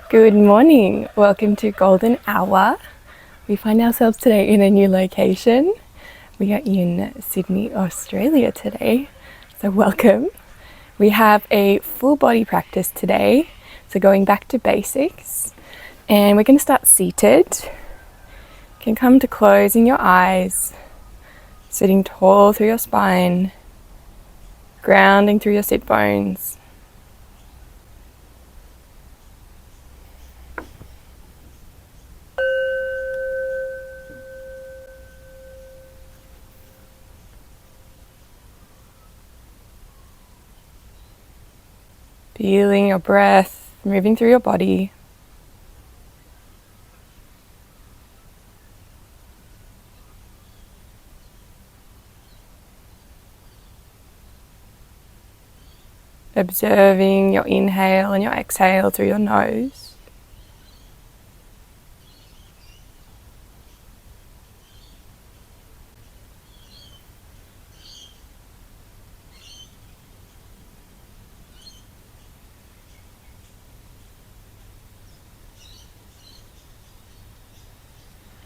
Good morning. Welcome to Golden Hour. We find ourselves today in a new location. We are in Sydney, Australia today. So welcome. We have a full body practice today. So going back to basics. And we're going to start seated. You can come to closing your eyes, sitting tall through your spine, grounding through your sit bones. Feeling your breath moving through your body. Observing your inhale and your exhale through your nose.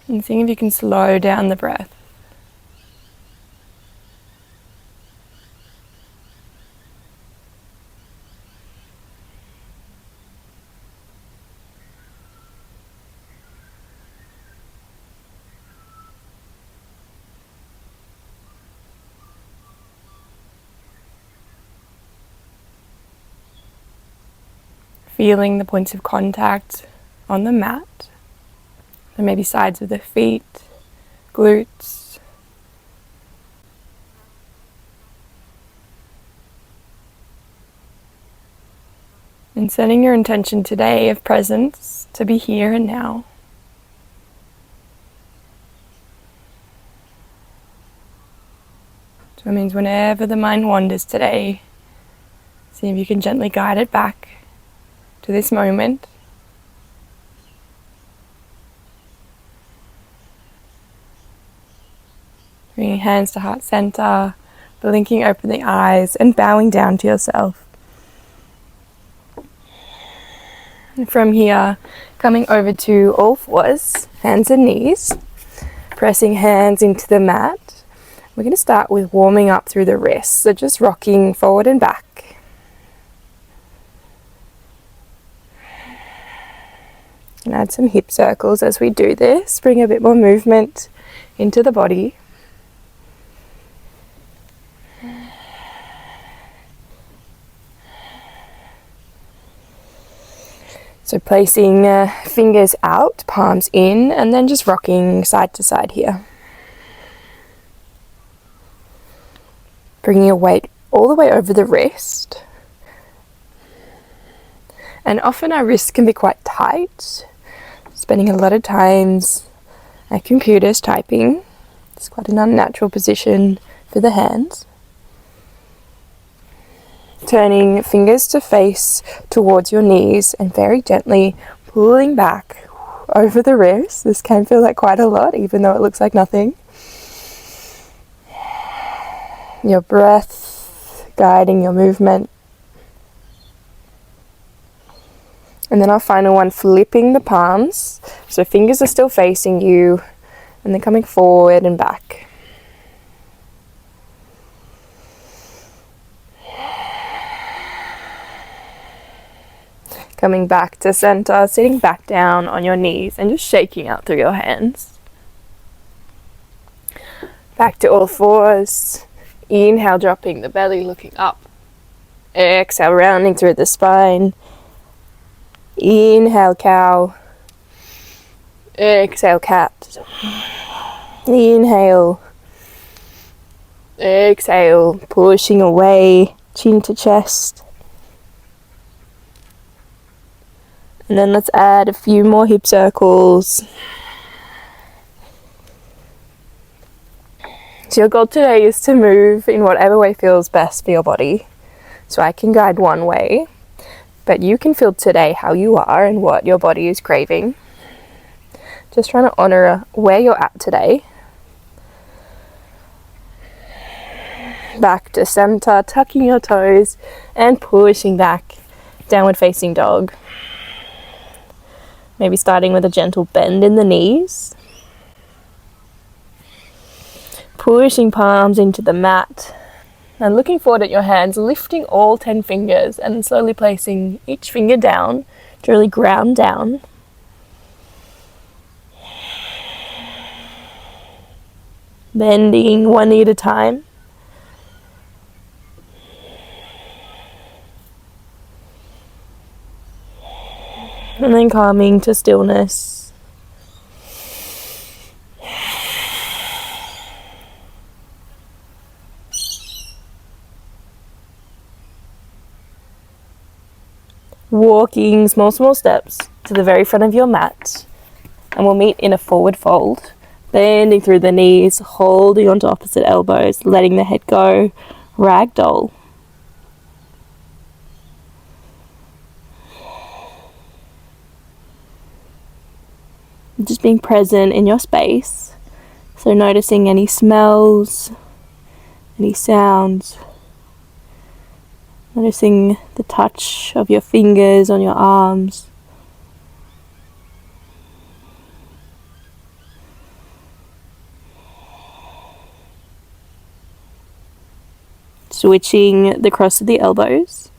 And seeing if you can slow down the breath. Feeling the points of contact on the mat. So maybe sides of the feet, glutes. And setting your intention today of presence to be here and now. So it means whenever the mind wanders today, see if you can gently guide it back to this moment. Bringing hands to heart center, blinking open the eyes and bowing down to yourself. And from here, coming over to all fours, hands and knees, pressing hands into the mat. We're going to start with warming up through the wrists, so just rocking forward and back. And add some hip circles as we do this, bring a bit more movement into the body. So placing fingers out, palms in, and then just rocking side to side here. Bringing your weight all the way over the wrist. And often our wrists can be quite tight. Spending a lot of times at computers typing. It's quite an unnatural position for the hands. Turning fingers to face towards your knees and very gently pulling back over the wrist. This can feel like quite a lot, even though it looks like nothing. Your breath guiding your movement. And then our final one, flipping the palms. So fingers are still facing you and then coming forward and back. Coming back to center, sitting back down on your knees and just shaking out through your hands. Back to all fours. Inhale, dropping the belly, looking up. Exhale, rounding through the spine. Inhale, cow. Exhale, cat. Inhale. Exhale, pushing away, chin to chest. And then let's add a few more hip circles. So your goal today is to move in whatever way feels best for your body. So I can guide one way, but you can feel today how you are and what your body is craving. Just trying to honor where you're at today. Back to center, tucking your toes and pushing back, downward facing dog. Maybe starting with a gentle bend in the knees. Pushing palms into the mat. And looking forward at your hands, lifting all 10 fingers and slowly placing each finger down to really ground down. Bending one knee at a time. And then calming to stillness. Walking small steps to the very front of your mat. And we'll meet in a forward fold. Bending through the knees, holding onto opposite elbows, letting the head go. Ragdoll. Just being present in your space. So noticing any smells, any sounds. Noticing the touch of your fingers on your arms. Switching the cross of the elbows.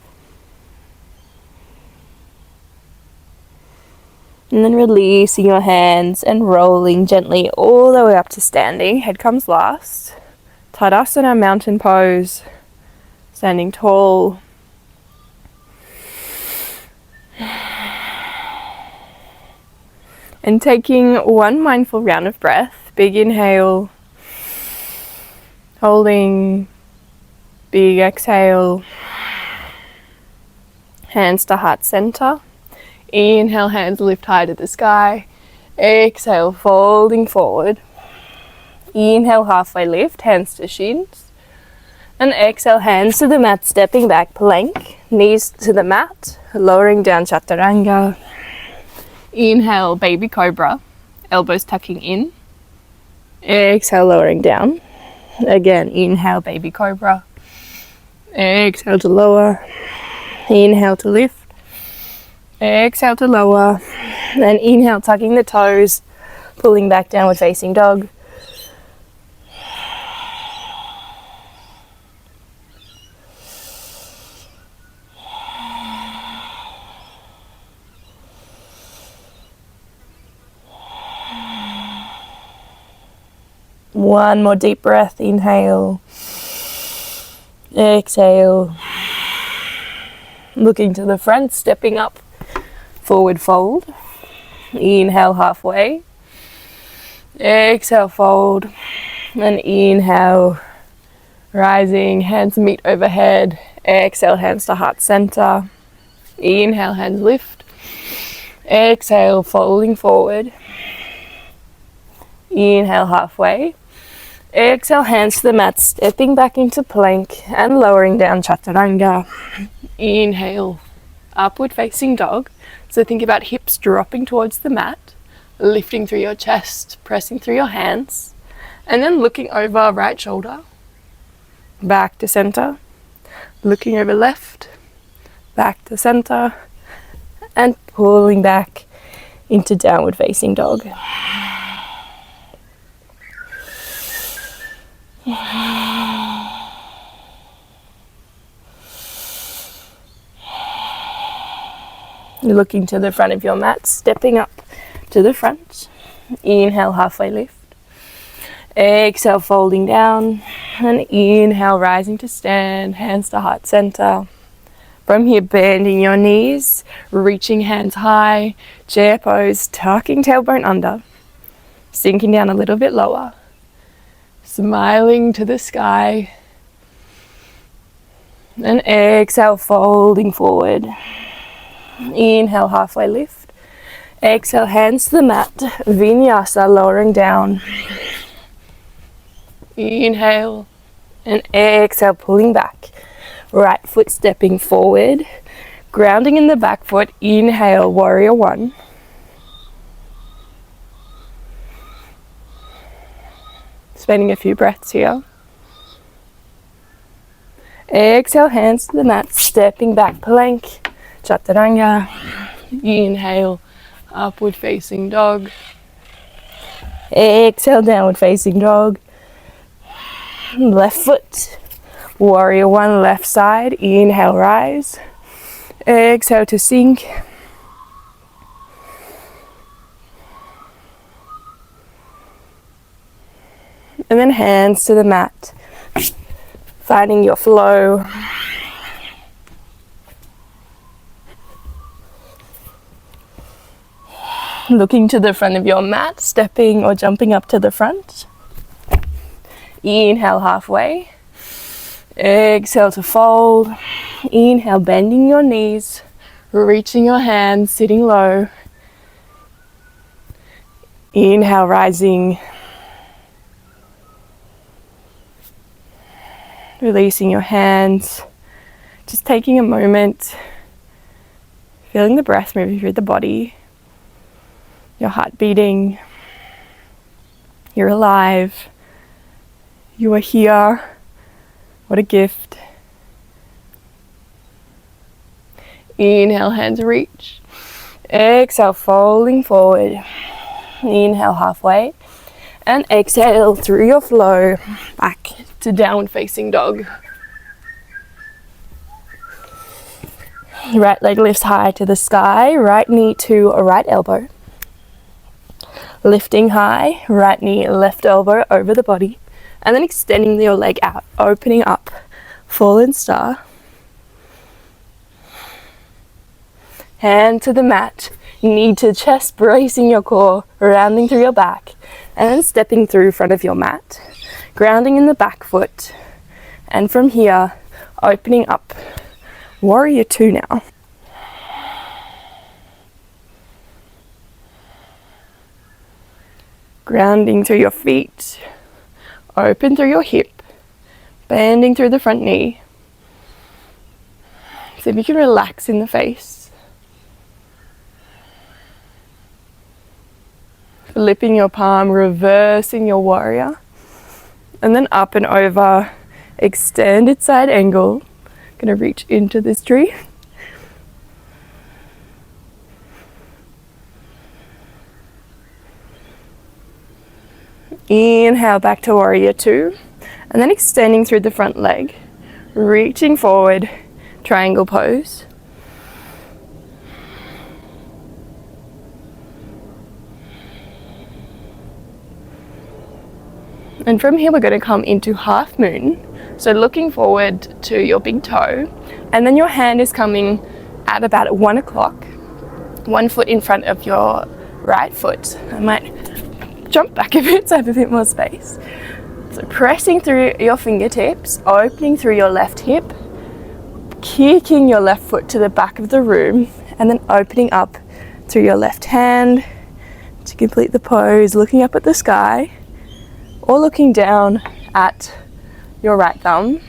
And then releasing your hands and rolling gently all the way up to standing. Head comes last. Tadasana, mountain pose. Standing tall. And taking one mindful round of breath. Big inhale. Holding. Big exhale. Hands to heart center. Inhale, hands lift high to the sky. Exhale, folding forward. Inhale, halfway lift, hands to shins. And exhale, hands to the mat, stepping back, plank. Knees to the mat, lowering down chaturanga. Inhale, baby cobra. Elbows tucking in. Exhale, lowering down. Again, inhale, baby cobra. Exhale to lower. Inhale to lift. Exhale to lower. And inhale, tucking the toes, pulling back downward facing dog. One more deep breath. Inhale. Exhale. Looking to the front, stepping up. Forward fold. Inhale, halfway. Exhale, fold. And inhale, rising. Hands meet overhead. Exhale, hands to heart center. Inhale, hands lift. Exhale, folding forward. Inhale, halfway. Exhale, hands to the mat, stepping back into plank and lowering down chaturanga. Inhale, upward facing dog. So think about hips dropping towards the mat, lifting through your chest, pressing through your hands, and then looking over right shoulder, back to center, looking over left, back to center, and pulling back into downward facing dog. You're looking to the front of your mat, stepping up to the front. Inhale, halfway lift. Exhale, folding down. And inhale, rising to stand, hands to heart center. From here, bending your knees, reaching hands high, chair pose, tucking tailbone under, sinking down a little bit lower, smiling to the sky. And exhale, folding forward. Inhale, halfway lift. Exhale, hands to the mat. Vinyasa, lowering down. Inhale. And exhale, pulling back. Right foot stepping forward. Grounding in the back foot. Inhale, warrior one. Spending a few breaths here. Exhale, hands to the mat. Stepping back, plank. Chaturanga. Inhale, Upward facing dog. Exhale, downward facing dog. Left foot. Warrior one, left side. Inhale, rise. Exhale to sink. And then hands to the mat. Finding your flow. Looking to the front of your mat, stepping or jumping up to the front. Inhale halfway. Exhale to fold. Inhale, bending your knees, reaching your hands, sitting low. Inhale, rising. Releasing your hands. Just taking a moment, feeling the breath moving through the body. Your heart beating. You're alive. You are here. What a gift. Inhale, hands reach. Exhale, folding forward. Inhale, halfway. And exhale through your flow back to downward facing dog. Right leg lifts high to the sky. Right knee to a right elbow. Lifting high. Right knee, left elbow over the body. And then extending your leg out, opening up, fallen star. Hand to the mat, knee to chest, bracing your core, rounding through your back, and then stepping through front of your mat, grounding in the back foot. And from here, opening up, warrior two now. Grounding through your feet. Open through your hip, bending through the front knee. See if you can relax in the face. Flipping your palm, reversing your warrior. And then up and over, extended side angle. Gonna reach into this tree. Inhale back to warrior two, and then extending through the front leg, reaching forward, triangle pose. And from here we're going to come into half moon, so looking forward to your big toe, and then your hand is coming at about 1 o'clock, 1 foot in front of your right foot. I might jump back a bit so I have a bit more space. So pressing through your fingertips, opening through your left hip, kicking your left foot to the back of the room, and then opening up through your left hand to complete the pose, looking up at the sky or looking down at your right thumb.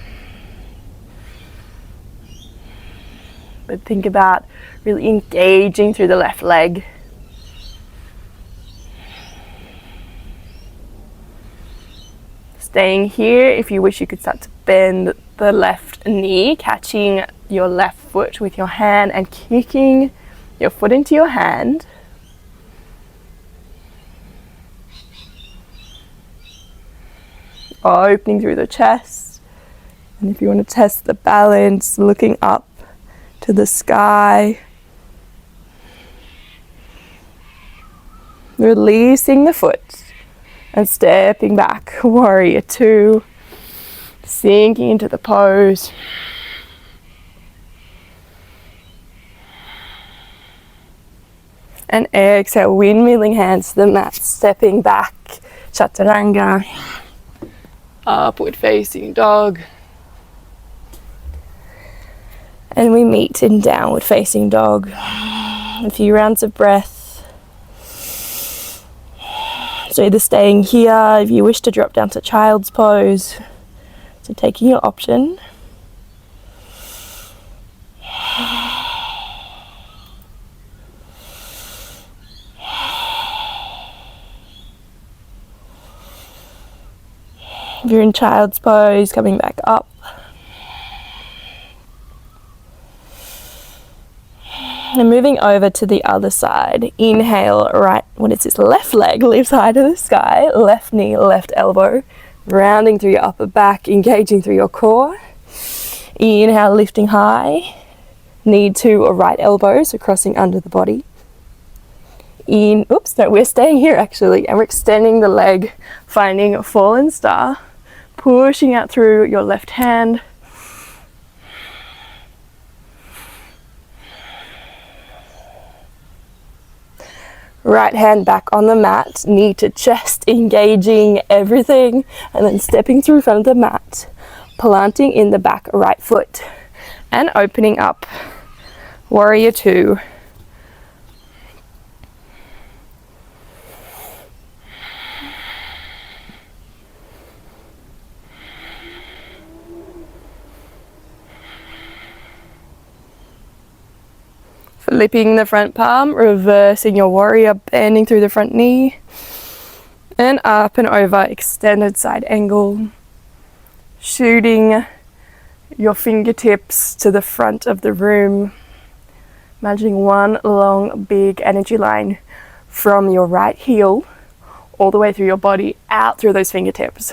But think about really engaging through the left leg. Staying here, if you wish you could start to bend the left knee, catching your left foot with your hand and kicking your foot into your hand. Opening through the chest. And if you want to test the balance, looking up to the sky. Releasing the foot. And stepping back, warrior two, sinking into the pose. And exhale, windmilling hands to the mat, stepping back, chaturanga, upward facing dog. And we meet in downward facing dog. A few rounds of breath. So either staying here, if you wish to drop down to child's pose. So taking your option. If you're in child's pose, coming back up. And moving over to the other side. Inhale, right, what is this? Left leg lifts high to the sky. Left knee, left elbow. Rounding through your upper back, engaging through your core. Inhale, lifting high. Knee to or right elbow, so crossing under the body. We're staying here actually, and we're extending the leg, finding a fallen star. Pushing out through your left hand. Right hand back on the mat, knee to chest, engaging everything, and then stepping through front of the mat, planting in the back right foot, and opening up. Warrior two. Flipping the front palm, reversing your warrior, bending through the front knee, and up and over, extended side angle, shooting your fingertips to the front of the room, imagining one long big energy line from your right heel all the way through your body, out through those fingertips.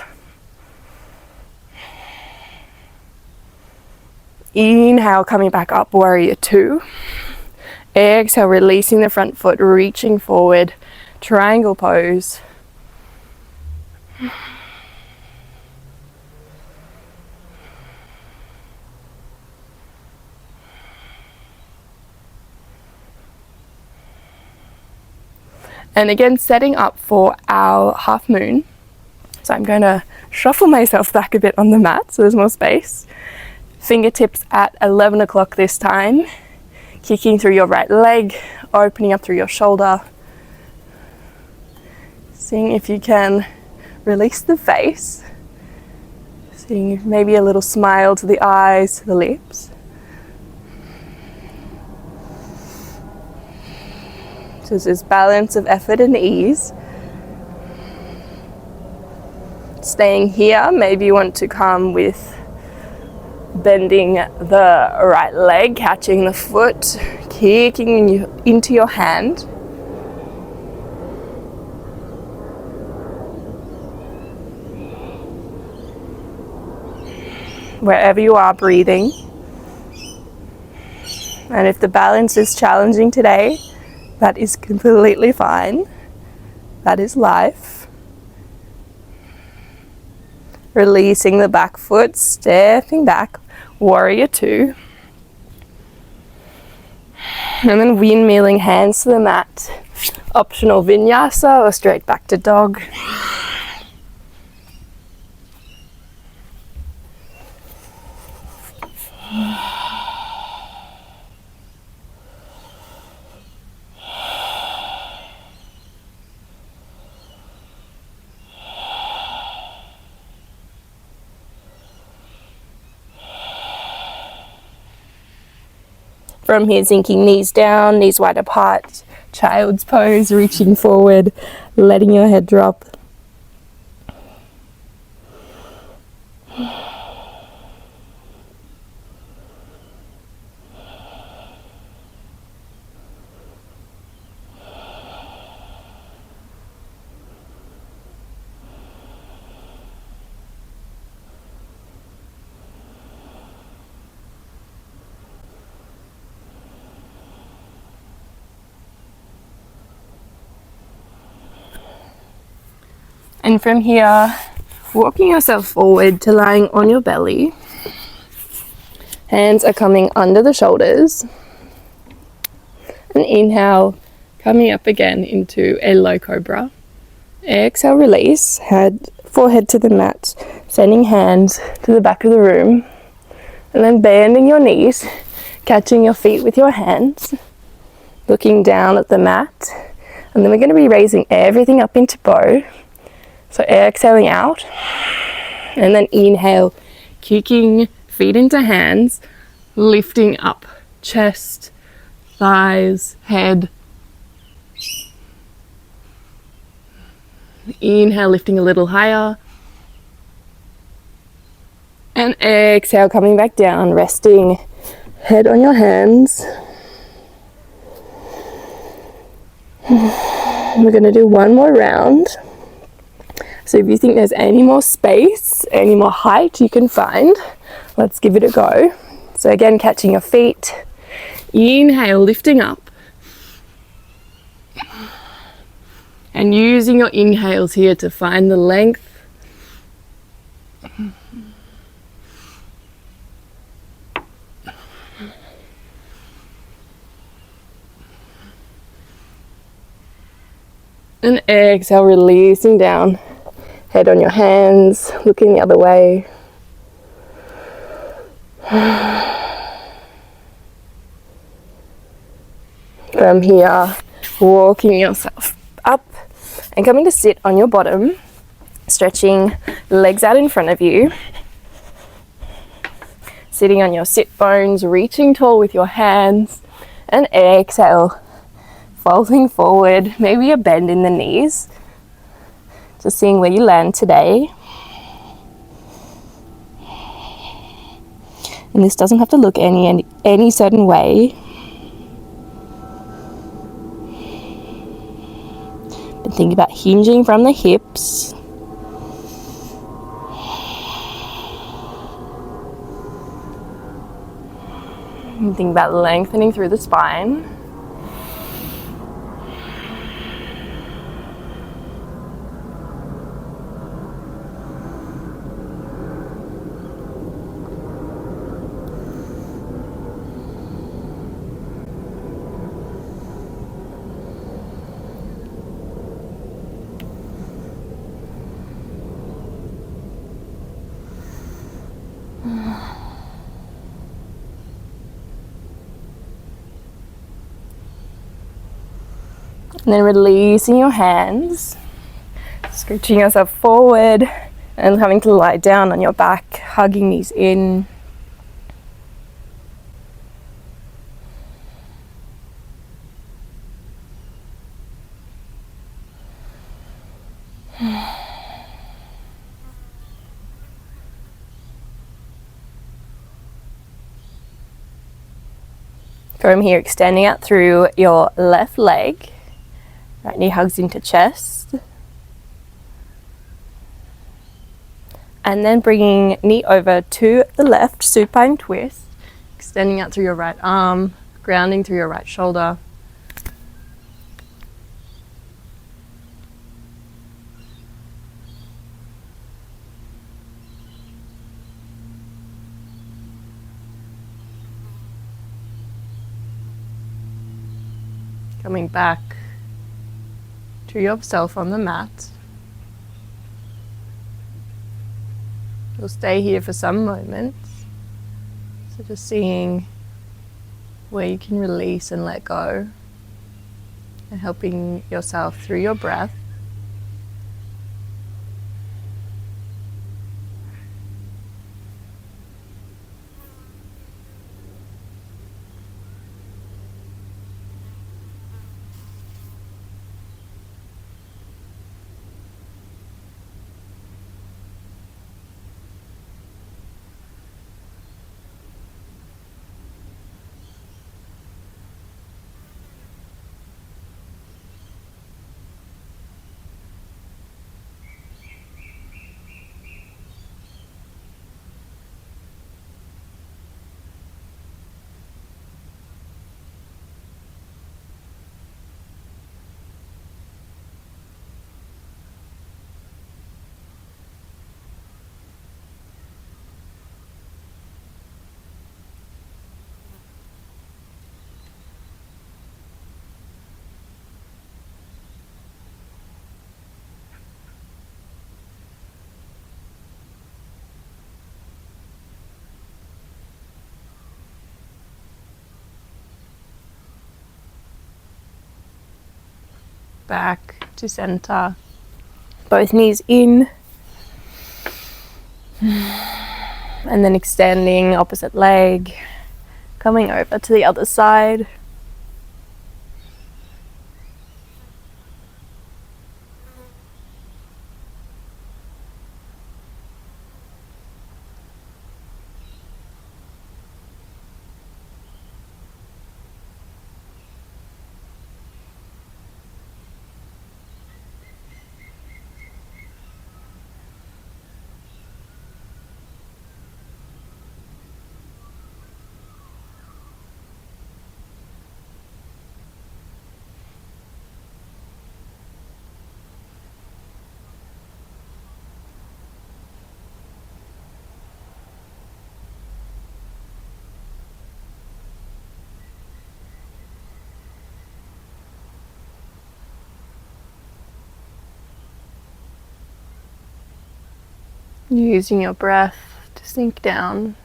Inhale, coming back up, warrior two. Exhale, releasing the front foot, reaching forward, triangle pose. And again, setting up for our half moon. So I'm going to shuffle myself back a bit on the mat so there's more space. Fingertips at 11 o'clock this time. Kicking through your right leg, opening up through your shoulder. Seeing if you can release the face. Seeing maybe a little smile to the eyes, to the lips. So this is balance of effort and ease. Staying here, maybe you want to come with bending the right leg, catching the foot, kicking into your hand. Wherever you are, breathing. And if the balance is challenging today, that is completely fine. That is life. Releasing the back foot, stepping back, warrior two. And then windmilling hands to the mat. Optional vinyasa or straight back to dog. From here, sinking knees down, knees wide apart, child's pose, reaching forward, letting your head drop. And from here, walking yourself forward to lying on your belly. Hands are coming under the shoulders. And inhale, coming up again into a low cobra. Exhale, release, forehead to the mat, sending hands to the back of the room. And then bending your knees, catching your feet with your hands, looking down at the mat. And then we're going to be raising everything up into bow. So exhaling out, and then inhale, kicking feet into hands, lifting up, chest, thighs, head. Inhale, lifting a little higher. And exhale, coming back down, resting head on your hands. We're going to do one more round. So if you think there's any more space, any more height you can find, let's give it a go. So again, catching your feet. Inhale, lifting up. And using your inhales here to find the length. And exhale, releasing down. Head on your hands, looking the other way. From here, walking yourself up and coming to sit on your bottom, stretching legs out in front of you. Sitting on your sit bones, reaching tall with your hands, and exhale, folding forward, maybe a bend in the knees. Just seeing where you land today. And this doesn't have to look any certain way. But think about hinging from the hips. And think about lengthening through the spine. And then releasing your hands, scooching yourself forward and coming to lie down on your back, hugging knees in. From here, extending out through your left leg. Right knee hugs into chest. And then bringing knee over to the left, supine twist. Extending out through your right arm, grounding through your right shoulder. Coming back to yourself on the mat. You'll stay here for some moments. So just seeing where you can release and let go, and helping yourself through your breath. Back to center, both knees in, and then extending opposite leg, coming over to the other side. Using your breath to sink down.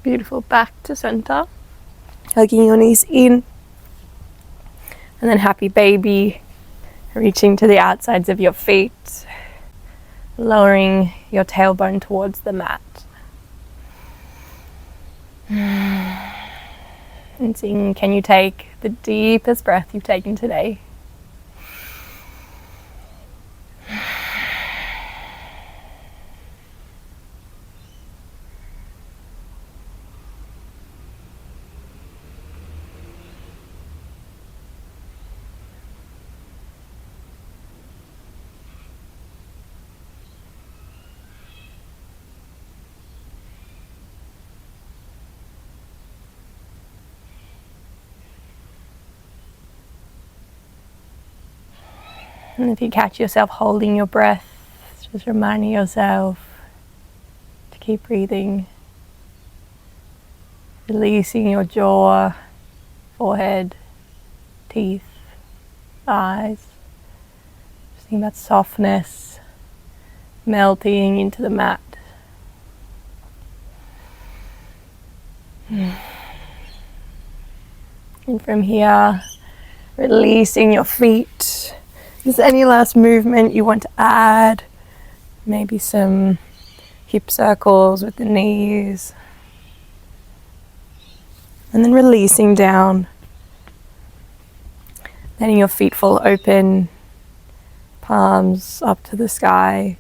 Beautiful, back to center. Hugging your knees in. And then happy baby, reaching to the outsides of your feet, lowering your tailbone towards the mat. And seeing, can you take the deepest breath you've taken today? And if you catch yourself holding your breath, just reminding yourself to keep breathing, releasing your jaw, forehead, teeth, eyes. Just think about softness melting into the mat. And from here, releasing your feet. Is there any last movement you want to add? Maybe some hip circles with the knees. And then releasing down. Letting your feet fall open, palms up to the sky.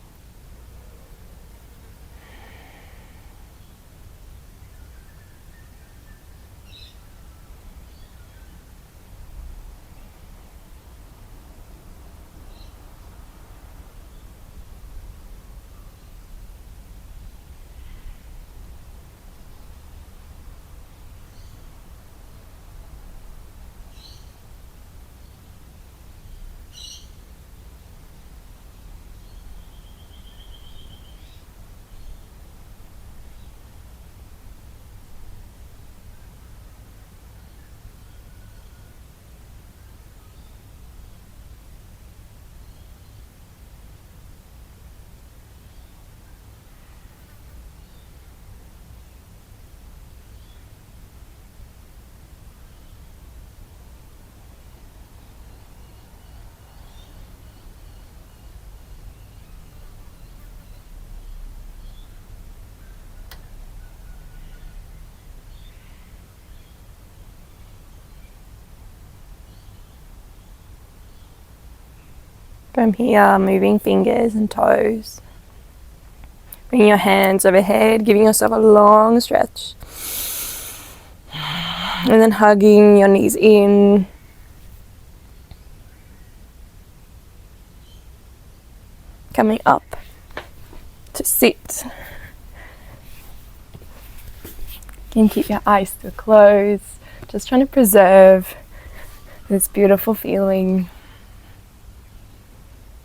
From here, moving fingers and toes. Bring your hands overhead, giving yourself a long stretch. And then hugging your knees in. Coming up to sit. You can keep your eyes still closed. Just trying to preserve this beautiful feeling.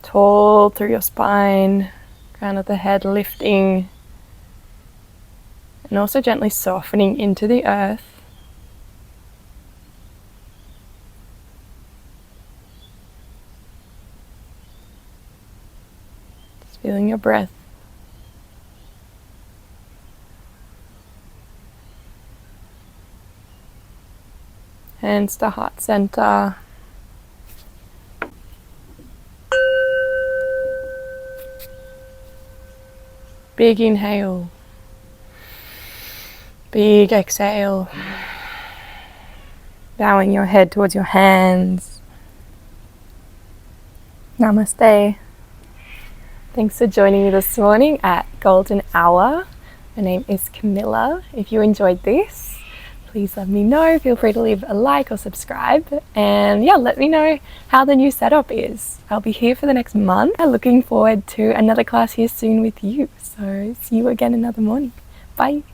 Tall through your spine, crown of the head lifting, and also gently softening into the earth. Just feeling your breath. Hands to heart center. Big inhale, big exhale, bowing your head towards your hands, Namaste. Thanks for joining me this morning at Golden Hour. My name is Camilla. If you enjoyed this, please let me know. Feel free to leave a like or subscribe. And yeah, let me know how the new setup is. I'll be here for the next month. I'm looking forward to another class here soon with you. So see you again another morning. Bye.